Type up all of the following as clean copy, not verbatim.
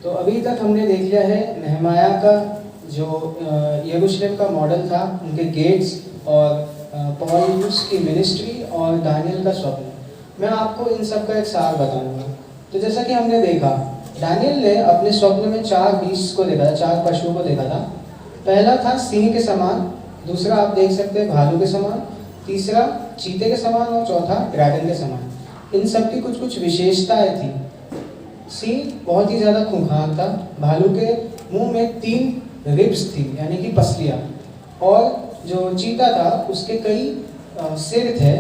तो अभी तक हमने देख लिया है नेहमाया का जो यरूशलेम का मॉडल था, उनके गेट्स और पॉलस की मिनिस्ट्री और दानियल का स्वप्न। मैं आपको इन सब का एक सार बताऊंगा। तो जैसा कि हमने देखा, दानियल ने अपने स्वप्न में 4 बीस्ट को देखा था, 4 पशुओं को देखा था। पहला था सिंह के समान, दूसरा आप देख सकते हैं भालू के समान, तीसरा चीते के समान और चौथा ड्रैगन के समान। इन सब की कुछ कुछ विशेषताएं थी। सिंह बहुत ही ज़्यादा खूंखार था, भालू के मुंह में 3 रिब्स थी यानी कि पसलियाँ, और जो चीता था उसके कई सिर थे,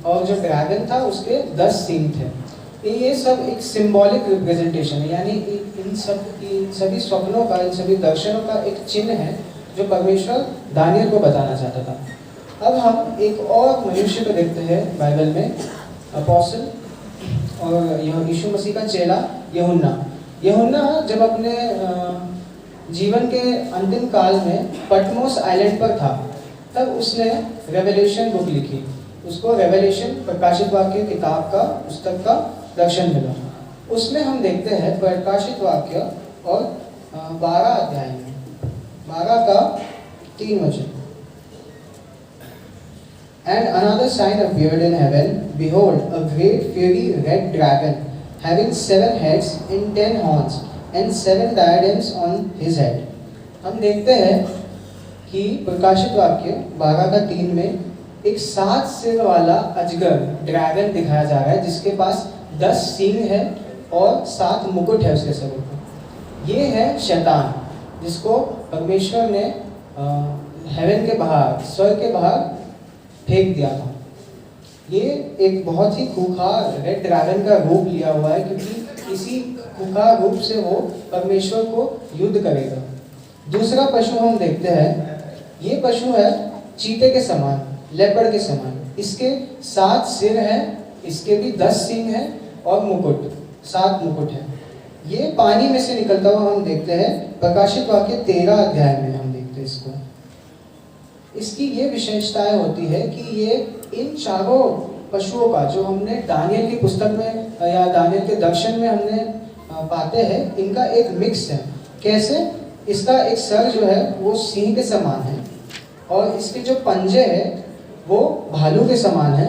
और जो ड्रैगन था उसके 10 सींग थे। ये सब एक सिंबॉलिक रिप्रेजेंटेशन है, यानी इन सभी स्वप्नों का, इन सभी दर्शनों का एक चिन्ह है जो परमेश्वर दानियल को बताना चाहता था। अब हम एक और मनुष्य को देखते हैं बाइबल में, अपोस्टल और यीशु मसीह का चेला यूहन्ना जब अपने जीवन के अंतिम काल में पटमोस आइलैंड पर था, तब उसने रेवलेशन बुक लिखी। उसको रेवलेशन, प्रकाशित वाक्य किताब का, पुस्तक का दर्शन मिला। उसमें हम देखते हैं प्रकाशित वाक्य और 12 अध्याय में 12 का 3 वचन। And another sign appeared in heaven, behold, a great fiery red dragon, having 7 heads and 10 horns, and 7 diadems on his head. हम देखते हैं कि प्रकाशित वाक्य 12 का 3 में एक 7 सिर वाला अजगर, ड्रैगन दिखाया जा रहा है, जिसके पास 10 सींग है और 7 मुकुट है उसके सर पर। ये है शैतान, जिसको परमेश्वर ने हेवन के बाहर, स्वर्ग के बाहर फेंक दिया था। ये एक बहुत ही खूंखार रेड ड्रैगन का रूप लिया हुआ है, क्योंकि इसी खूंखार रूप से वो परमेश्वर को युद्ध करेगा। दूसरा पशु हम देखते हैं, ये पशु है चीते के समान, लेपर्ड के समान। इसके 7 सिर हैं, इसके भी 10 सींग हैं और मुकुट, 7 मुकुट है। ये पानी में से निकलता हुआ हम देखते हैं, प्रकाशित वाक्य 13 अध्याय में हम देखते हैं इसको। इसकी ये विशेषताएं होती है कि ये इन चारों पशुओं का, जो हमने दानियल की पुस्तक में या दानियल के दर्शन में हमने पाते हैं, इनका एक मिक्स है। कैसे? इसका एक सर जो है वो सिंह के समान है, और इसके जो पंजे हैं वो भालू के समान है।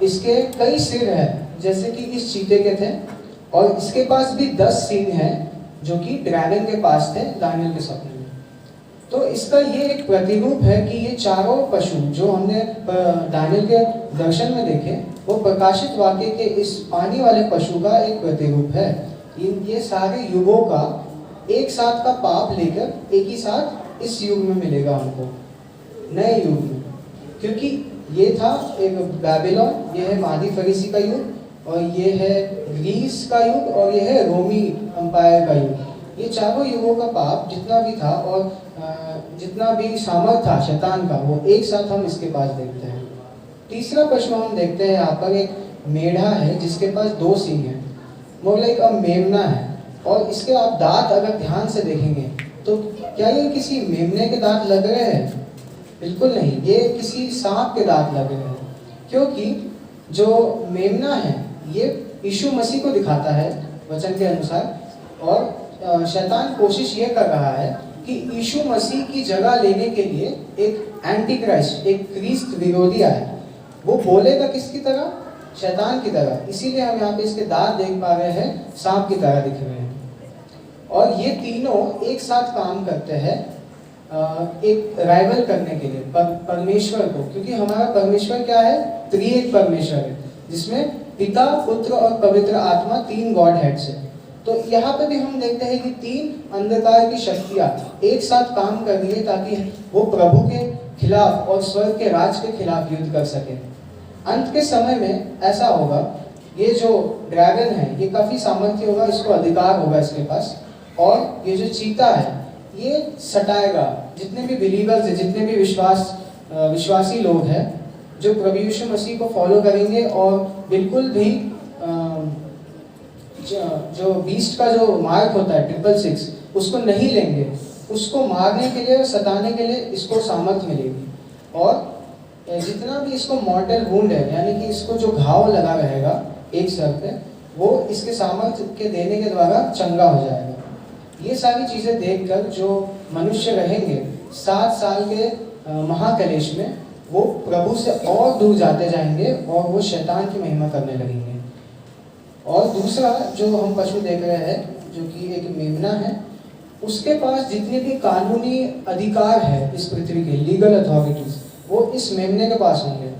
इसके कई सिर हैं, जैसे कि इस चीते के थे, और इसके पास भी 10 सींग हैं, जो कि ड्रैगन के पास थे दानियल के स्वप्न में। तो इसका ये एक प्रतिरूप है कि ये चारों पशु जो हमने दानियल के दर्शन में देखे, वो प्रकाशित वाक्य के इस पानी वाले पशु का एक प्रतिरूप है। ये सारे युगों का एक साथ का पाप लेकर एक ही साथ इस युग में मिलेगा हमको, नए युग में। क्योंकि ये था एक बेबीलोन, ये है मादी फरीसी का युग, और ये है ग्रीस का युग, और ये है रोमी अंपायर का युग। ये चारों युगों का पाप जितना भी था और जितना भी सामर्थ था शैतान का, वो एक साथ हम इसके पास देखते हैं। तीसरा पशु हम देखते हैं यहाँ पर, एक मेढ़ा है जिसके पास 2 सींग हैं, मतलब एक मेमना है। और इसके आप दांत अगर ध्यान से देखेंगे तो क्या ये किसी मेमने के दांत लग रहे हैं? बिल्कुल नहीं, ये किसी सांप के दांत लग रहे हैं। क्योंकि जो मेमना है ये यीशु मसीह को दिखाता है वचन के अनुसार, और शैतान कोशिश ये कर रहा है कि यीशु मसीह की जगह लेने के लिए एक एंटी क्राइस्ट, एक क्रिस्त विरोधी आए। वो बोलेगा किसकी तरह? शैतान की तरह। इसीलिए हम यहाँ पे इसके दांत देख पा रहे हैं, सांप की तरह दिख रहे हैं। और ये तीनों एक साथ काम करते हैं एक राइवल करने के लिए परमेश्वर को, क्योंकि हमारा परमेश्वर क्या है? त्रिएक परमेश्वर है, जिसमें पिता, पुत्र और पवित्र आत्मा 3 गॉड हेड्स है। तो यहाँ पे भी हम देखते हैं कि 3 अंधकार की शक्तियाँ एक साथ काम कर रही है, ताकि वो प्रभु के खिलाफ और स्वर्ग के राज के खिलाफ युद्ध कर सके। अंत के समय में ऐसा होगा, ये जो ड्रैगन है ये काफ़ी सामर्थ्य होगा, इसको अधिकार होगा इसके पास, और ये जो चीता है ये सटाएगा जितने भी बिलीवर्स हैं, जितने भी विश्वासी लोग हैं जो प्रभु यीशु मसीह को फॉलो करेंगे, और बिल्कुल भी जो बीस्ट का जो मार्क होता है 666 उसको नहीं लेंगे, उसको मारने के लिए और सताने के लिए इसको सामर्थ्य मिलेगी। और जितना भी इसको मॉर्टल वुंड है, यानी कि इसको जो घाव लगा रहेगा एक सर पे, वो इसके सामर्थ्य के देने के द्वारा चंगा हो जाएगा। ये सारी चीज़ें देखकर जो मनुष्य रहेंगे 7 साल के महाकलेश में, वो प्रभु से और दूर जाते जाएंगे और वो शैतान की महिमा करने लगेंगे। और दूसरा जो हम पशु देख रहे हैं, जो कि एक मेमना है, उसके पास जितने भी कानूनी अधिकार है इस पृथ्वी के, लीगल अथॉरिटीज, वो इस मेमने के पास होंगे।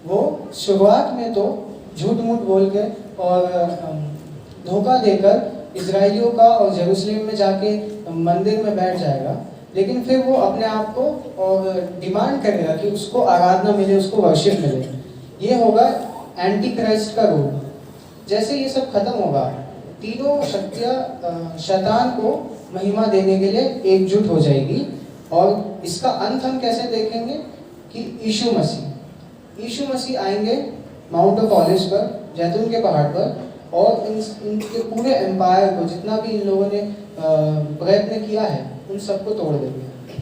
वो शुरुआत में तो झूठ मूठ बोल के और धोखा देकर इजराइलियों का और जेरूसलम में जाके मंदिर में बैठ जाएगा, लेकिन फिर वो अपने आप को और डिमांड करेगा कि उसको आराधना मिले, उसको वर्शिप मिले। ये होगा एंटी क्राइस्ट का रूप। जैसे ये सब खत्म होगा, तीनों शक्तियाँ शैतान को महिमा देने के लिए एकजुट हो जाएगी। और इसका अंत हम कैसे देखेंगे कि यीशु मसीह आएंगे माउंट ऑफ ऑलिव्स पर, जैतून के पहाड़ पर, और इनके पूरे एम्पायर को, जितना भी इन लोगों ने प्रयत्न किया है, उन सबको तोड़ देंगे।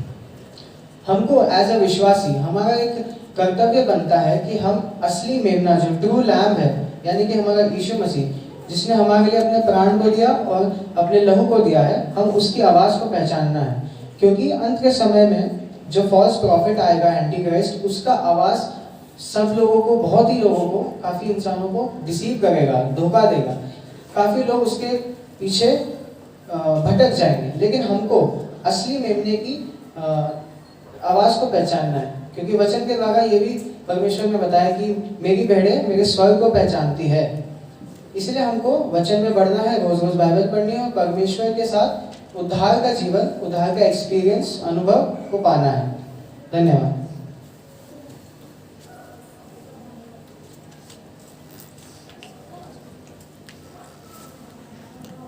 हमको एज अ विश्वासी हमारा एक कर्तव्य बनता है कि हम असली मेमना, जो ट्रू लैम्ब है, यानी कि हमारा यीशु मसीह, जिसने हमारे लिए अपने प्राण को दिया और अपने लहू को दिया है, हम उसकी आवाज़ को पहचानना है। क्योंकि अंत के समय में जो फॉल्स प्रॉफिट आएगा, एंटी क्राइस्ट, उसका आवाज़ सब लोगों को, बहुत ही लोगों को, काफ़ी इंसानों को डिसीव करेगा, धोखा देगा। काफ़ी लोग उसके पीछे भटक जाएंगे। लेकिन हमको असली मेमने की आवाज़ को पहचानना है, क्योंकि वचन के द्वारा ये भी परमेश्वर ने बताया कि मेरी भेड़ें मेरे स्वर को पहचानती है। इसलिए हमको वचन में बढ़ना है, रोज रोज बाइबल पढ़नी है और परमेश्वर के साथ उद्धार का जीवन, उद्धार का एक्सपीरियंस, अनुभव को पाना है। धन्यवाद।